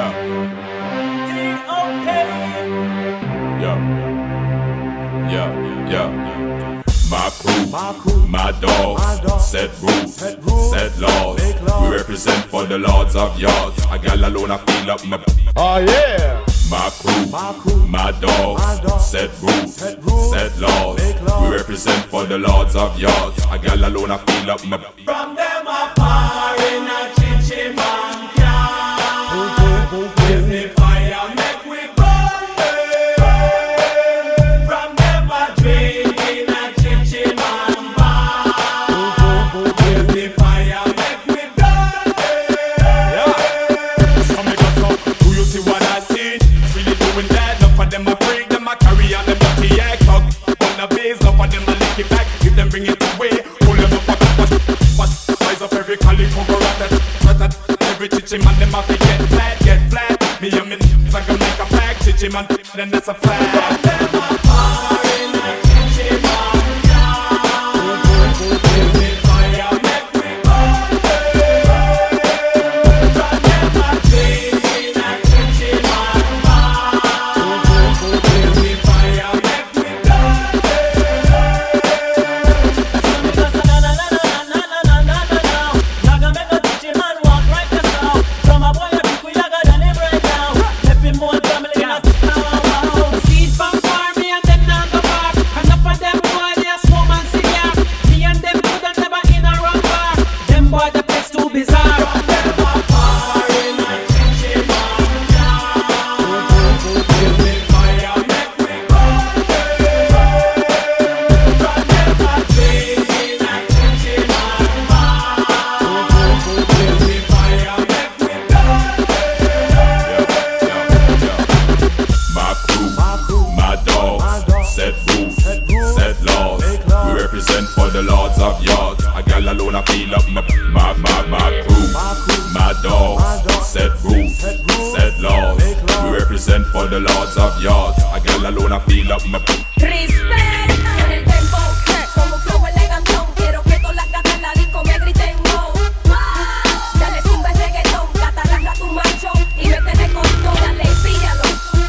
Yeah. Yeah. Yeah. Yeah. My crew, my dogs, set rules, set laws. We represent for the lords of yards. I got alone, I feel up my. Oh yeah. My crew, my dogs, set rules, set laws. We represent for the lords of yards. I got alone, I feel up my. From them a par in a chichi man can. Give me fire, make we burn them. From them a drink in a chichi man bar. Give me fire, make we burn them. So me go so, do you see what I see? It's really doing that. Enough of them a freak, them a carry on them dirty egg talk. On the base, enough of them a lick it back. If them bring it away, pull them up, rise up every calico, go rat. Every chichi man, them have to get flat. Me and me, I can make a pack, chichi man, then that's a flag. From them a par in a chichi man can. Give me fire, make we burn them. From them a drink in a chichi man bar. Give me fire, make we burn for the lords of yards. I got alone, I feel up my crew, my dogs, set rules, set laws. We represent for the lords of yards. I got alone, I feel up my. Respect en el tempo, como flow elegantón. Quiero que todas las gatas en la disco me griten go. Dale zumba el reggaetón, gata agarra tu macho y métele con todo. Dale, píllalo,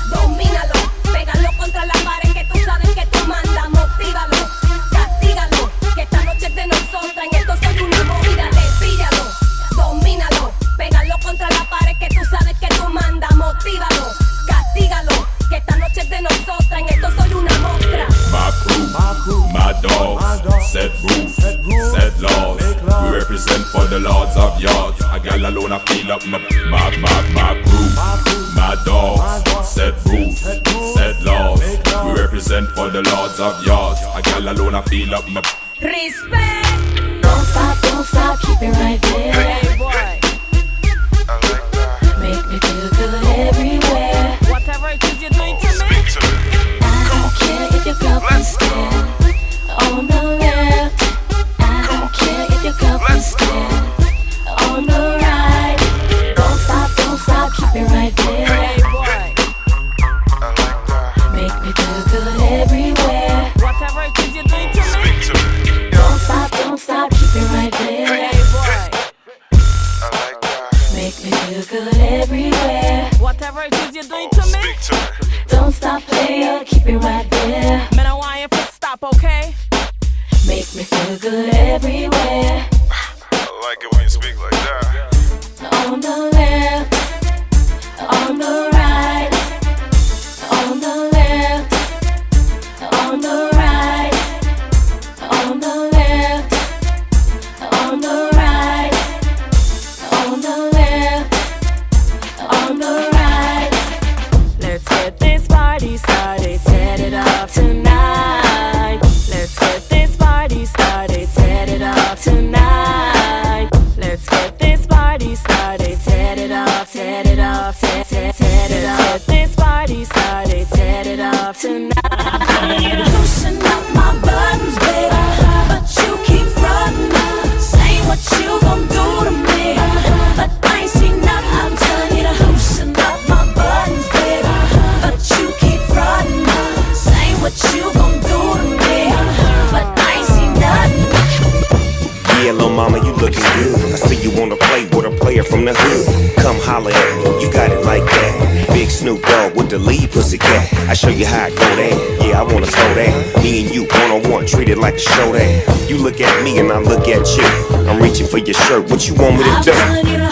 domínalo, pégalo contra la pared que tú sabes que tú mandas. Motívalo, castígalo, que esta noche es de nosotras. En esto soy una movida. Dale, píllalo, domínalo, pégalo contra la pared que tú sabes que tú mandas. Motívalo, castígalo, que esta noche es de nosotras. En esto soy una mostra. My crew, my dogs, set rules, set laws. We represent for the lords of yards. I got alone, I feel up my crew, my dogs, set rules, set laws. We represent for the lords of yards. I got alone, I feel up my. Respect. Don't stop, keep it right there. Hey boy, Make me feel good everywhere. whatever it is you're doing to me, I don't care if your girlfriend stand on the left. I don't care if your girlfriend stand on the right. Don't stop, keep it right there. hey boy, Make me feel good everywhere. whatever it is you're doing to me, Don't stop, keep it right there. hey boy, Make me feel good everywhere. whatever it is you're doing to me, Don't stop, player, keep it right there. man, I want you to stop, okay? Make me feel good everywhere. I like it when you speak like that. On the left, on the right, on the left, on the right, on the left, on the right, on the left, on the right. Let's get this party started, set it up tonight. Let's get this party started, set it up tonight. Let's get this party started, set it up got it like that. Big Snoop Dogg with the lead pussycat. I show you how I go down. Yeah, I wanna throw that. Me and you one-on-one, treat it like a showdown. You look at me and I look at you. I'm reaching for your shirt. What you want me to do?